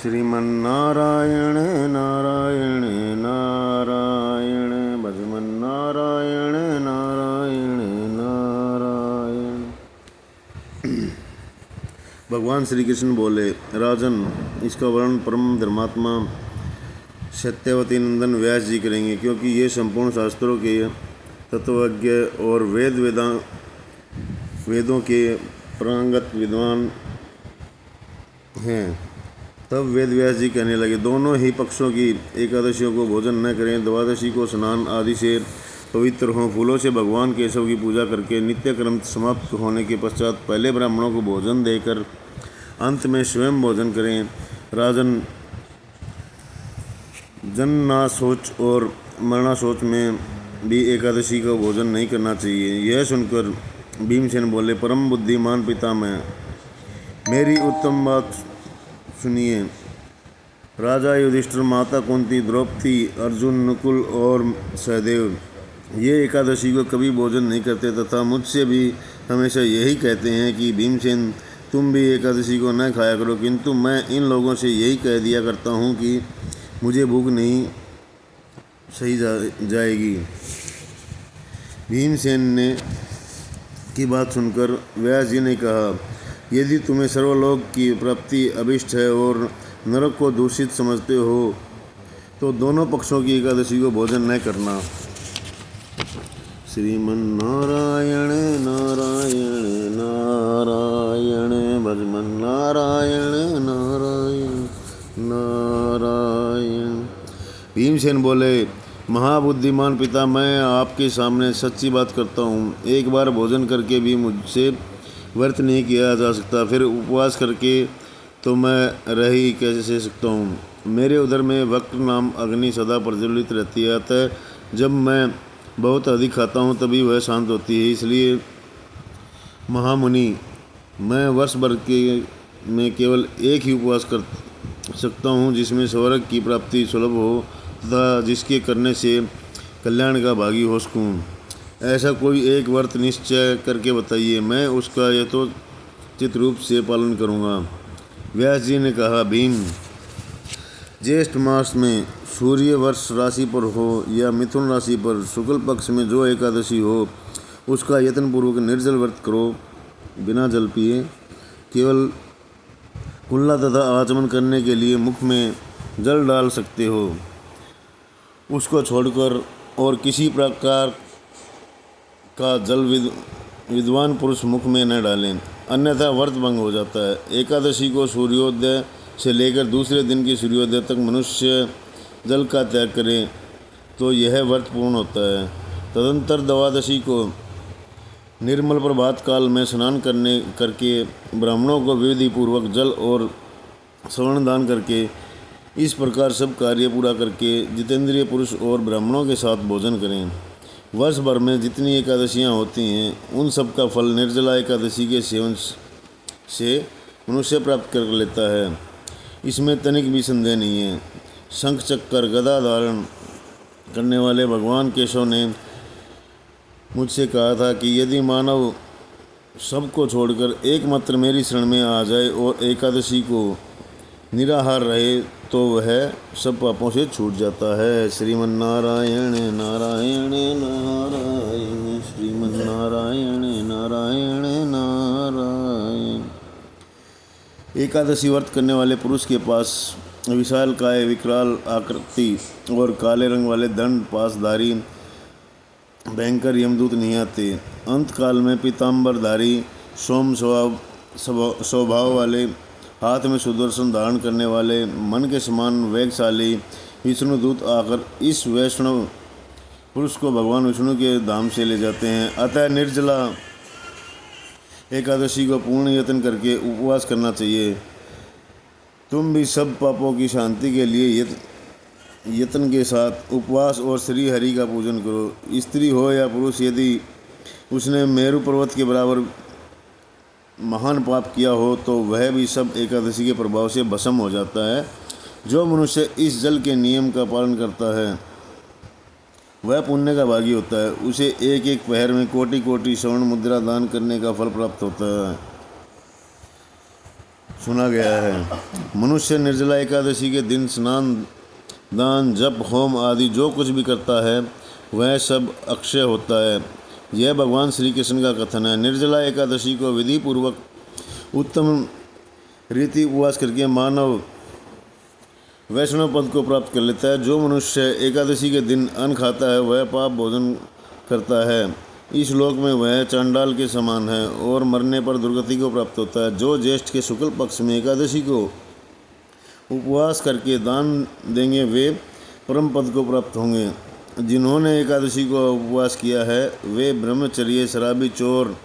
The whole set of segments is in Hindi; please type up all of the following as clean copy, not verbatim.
श्रीमन्नारायण नारायण नारायण भजमन्नारायण नारायण नारायण। भगवान श्री कृष्ण बोले, राजन, इसका वर्णन परम धर्मात्मा सत्यवती नंदन व्यास जी करेंगे, क्योंकि ये संपूर्ण शास्त्रों के तत्वज्ञ और वेदों के प्रांगत विद्वान हैं। तब वेद व्यास जी कहने लगे, दोनों ही पक्षों की एकादशियों को भोजन न करें। द्वादशी को स्नान आदि से पवित्र हों, फूलों से भगवान केशव की पूजा करके नित्य कर्म समाप्त होने के पश्चात पहले ब्राह्मणों को भोजन देकर अंत में स्वयं भोजन करें। राजन, जन्नाशोच और मरणाशोच में भी एकादशी का भोजन नहीं करना चाहिए। यह सुनकर भीमसेन बोले, परम बुद्धिमान पितामह, मेरी उत्तम बात सुनिए। राजा युधिष्ठिर, माता कुंती, द्रौपदी, अर्जुन, नकुल और सहदेव ये एकादशी को कभी भोजन नहीं करते तथा मुझसे भी हमेशा यही कहते हैं कि भीमसेन, तुम भी एकादशी को न खाया करो, किंतु मैं इन लोगों से यही कह दिया करता हूँ कि मुझे भूख नहीं सही जाएगी। भीमसेन ने की बात सुनकर व्यास जी ने कहा, यदि तुम्हें सर्वलोक की प्राप्ति अभिष्ट है और नरक को दूषित समझते हो तो दोनों पक्षों की एकादशी को भोजन न करना। श्रीमन्नारायण नारायण नारायण भजमन्नारायण नारायण नारायण। भीमसेन बोले, महाबुद्धिमान पिता, मैं आपके सामने सच्ची बात करता हूँ। एक बार भोजन करके भी मुझसे व्रत नहीं किया जा सकता, फिर उपवास करके तो मैं रह ही कैसे सकता हूँ। मेरे उदर में वक्त नाम अग्नि सदा प्रज्वलित रहती है, अतः जब मैं बहुत अधिक खाता हूँ तभी वह शांत होती है। इसलिए महामुनि, मैं वर्ष भर में केवल एक ही उपवास कर सकता हूँ जिसमें स्वर्ग की प्राप्ति सुलभ हो तथा जिसके करने से कल्याण का भागी हो सकूँ। ऐसा कोई एक व्रत निश्चय करके बताइए, मैं उसका यथोचित रूप से पालन करूँगा। व्यास जी ने कहा, भीम, ज्येष्ठ मास में सूर्य वर्ष राशि पर हो या मिथुन राशि पर शुक्ल पक्ष में जो एकादशी हो, उसका यत्नपूर्वक निर्जल व्रत करो, बिना जल पिए। केवल कुल्ला तथा आचमन करने के लिए मुख में जल डाल सकते हो, उसको छोड़कर और किसी प्रकार का जल विद्वान पुरुष मुख में न डालें, अन्यथा व्रत भंग हो जाता है। एकादशी को सूर्योदय से लेकर दूसरे दिन की सूर्योदय तक मनुष्य जल का त्याग करे तो यह व्रत पूर्ण होता है। तदंतर द्वादशी को निर्मल प्रभात काल में स्नान करके ब्राह्मणों को विधि पूर्वक जल और स्वर्ण दान करके इस प्रकार सब कार्य पूरा करके जितेंद्रिय पुरुष और ब्राह्मणों के साथ भोजन करें। वर्ष भर में जितनी एकादशियाँ होती हैं उन सब का फल निर्जला एकादशी के सेवन से मनुष्य प्राप्त कर लेता है, इसमें तनिक भी संदेह नहीं है। शंख चक्कर गदा धारण करने वाले भगवान केशव ने मुझसे कहा था कि यदि मानव सबको छोड़कर एकमात्र मेरी शरण में आ जाए और एकादशी को निराहार रहे तो वह सब पापों से छूट जाता है। श्रीमन्नारायण नारायण नारायण श्रीमन्नारायण नारायण नारायण। एकादशी व्रत करने वाले पुरुष के पास विशाल काय, विकराल आकृति और काले रंग वाले दंड पासधारी भयंकर यमदूत नहीं आते। अंत काल में पीताम्बरधारी सोम स्वभाव वाले, हाथ में सुदर्शन धारण करने वाले, मन के समान वेगशाली विष्णुदूत आकर इस वैष्णव पुरुष को भगवान विष्णु के धाम से ले जाते हैं। अतः निर्जला एकादशी को पूर्ण यत्न करके उपवास करना चाहिए। तुम भी सब पापों की शांति के लिए यत्न के साथ उपवास और श्री हरि का पूजन करो। स्त्री हो या पुरुष, यदि उसने मेरु पर्वत के बराबर महान पाप किया हो तो वह भी सब एकादशी के प्रभाव से भस्म हो जाता है। जो मनुष्य इस जल के नियम का पालन करता है वह पुण्य का भागी होता है। उसे एक एक पहर में कोटि कोटि स्वर्ण मुद्रा दान करने का फल प्राप्त होता है। सुना गया है। मनुष्य निर्जला एकादशी के दिन स्नान, दान, जप, होम आदि जो कुछ भी करता है वह सब अक्षय होता है। यह भगवान श्री कृष्ण का कथन है। निर्जला एकादशी को विधि पूर्वक उत्तम रीति उपवास करके मानव वैष्णव पद को प्राप्त कर लेता है। जो मनुष्य एकादशी के दिन अन्न खाता है वह पाप भोजन करता है। इस लोक में वह चांडाल के समान है और मरने पर दुर्गति को प्राप्त होता है। जो ज्येष्ठ के शुक्ल पक्ष में एकादशी को उपवास करके दान देंगे वे परम पद को प्राप्त होंगे। जिन्होंने एकादशी को उपवास किया है वे ब्रह्मचर्य, शराबी, चोर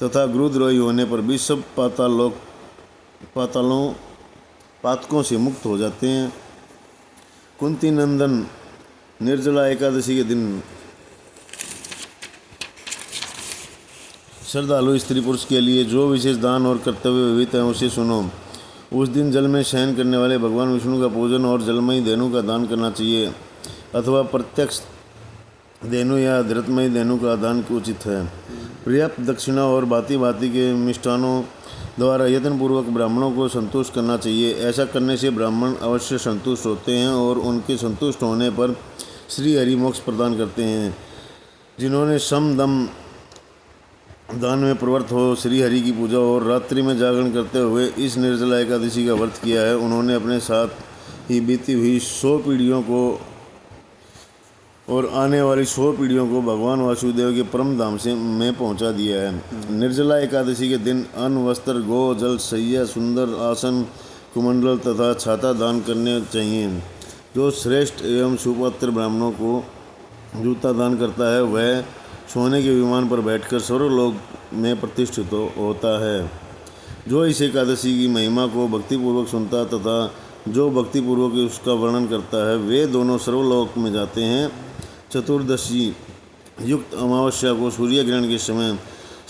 तथा गृहद्रोही होने पर भी सब पातकों से मुक्त हो जाते हैं। कुंती नंदन निर्जला एकादशी के दिन श्रद्धालु स्त्री पुरुष के लिए जो विशेष दान और कर्तव्य विहित हैं उसे सुनो। उस दिन जल में शयन करने वाले भगवान विष्णु का पूजन और जलमयी धेनु का दान करना चाहिए अथवा प्रत्यक्ष धेनु या धृतमयी धेनु का दान उचित है। पर्याप्त दक्षिणा और भांति भांति के मिष्टानों द्वारा यत्नपूर्वक ब्राह्मणों को संतुष्ट करना चाहिए। ऐसा करने से ब्राह्मण अवश्य संतुष्ट होते हैं और उनके संतुष्ट होने पर श्री हरि मोक्ष प्रदान करते हैं। जिन्होंने सम दम दान में प्रवृत्त हो श्री हरि की पूजा और रात्रि में जागरण करते हुए इस निर्जला एकादशी का व्रत किया है, उन्होंने अपने साथ ही बीती हुई 100 पीढ़ियों को और आने वाली 100 पीढ़ियों को भगवान वासुदेव के परम धाम में पहुंचा दिया है। निर्जला एकादशी के दिन अन्न, वस्त्र, गो, जल, शैया, सुंदर आसन, कुमंडल तथा छाता दान करने चाहिए। जो श्रेष्ठ एवं सुपात्र ब्राह्मणों को जूता दान करता है वह सोने के विमान पर बैठकर स्वर्गलोक में प्रतिष्ठित होता है। जो इस एकादशी की महिमा को भक्तिपूर्वक सुनता तथा जो भक्तिपूर्वक उसका वर्णन करता है वे दोनों सर्वलोक में जाते हैं। चतुर्दशी युक्त अमावस्या को सूर्य ग्रहण के समय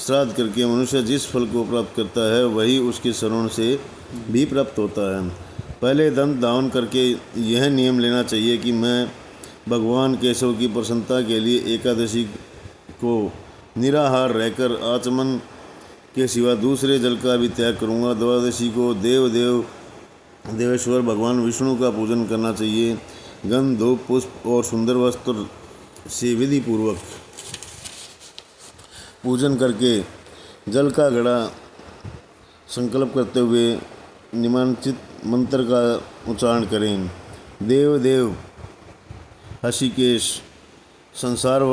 श्राद्ध करके मनुष्य जिस फल को प्राप्त करता है वही उसके श्रवण से भी प्राप्त होता है। पहले दंत धावन करके यह नियम लेना चाहिए कि मैं भगवान केशव की प्रसन्नता के लिए एकादशी को निराहार रहकर आचमन के सिवा दूसरे जल का भी त्याग करूँगा। द्वादशी को देवेश्वर भगवान विष्णु का पूजन करना चाहिए। गंध, धूप, पुष्प और सुंदर वस्त्र से विधि पूर्वक पूजन करके जल का घड़ा संकल्प करते हुए निम्नलिखित मंत्र का उच्चारण करें। देव देव हृषिकेश संसार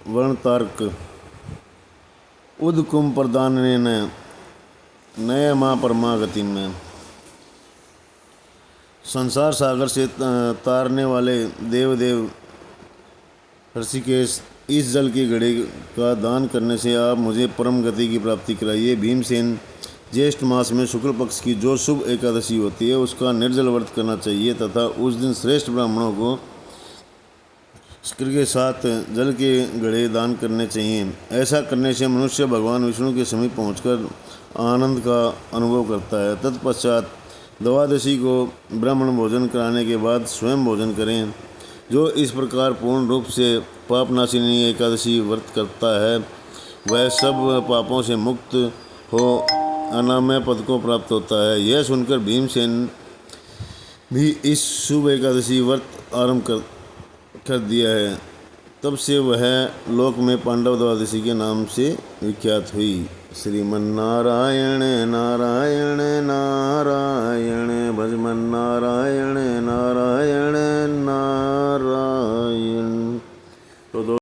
वर्णतारक उदकुम प्रदानेन नय माँ परमागति में। संसार सागर से तारने वाले देवदेव ऋषिकेश, इस जल के घड़े का दान करने से आप मुझे परम गति की प्राप्ति कराइए। भीमसेन, ज्येष्ठ मास में शुक्ल पक्ष की जो शुभ एकादशी होती है उसका निर्जल व्रत करना चाहिए तथा उस दिन श्रेष्ठ ब्राह्मणों को शुक्र के साथ जल के घड़े दान करने चाहिए। ऐसा करने से मनुष्य भगवान विष्णु के समीप पहुंचकर आनंद का अनुभव करता है। तत्पश्चात द्वादशी को ब्राह्मण भोजन कराने के बाद स्वयं भोजन करें। जो इस प्रकार पूर्ण रूप से पापनाशिनी एकादशी व्रत करता है वह सब पापों से मुक्त हो अनामय पद को प्राप्त होता है। यह सुनकर भीमसेन भी इस शुभ एकादशी व्रत आरंभ कर दिया है। तब से वह लोक में पांडव द्वादशी के नाम से विख्यात हुई। श्रीमन्नारायण नारायण नारायण भजमन नारायण नारायण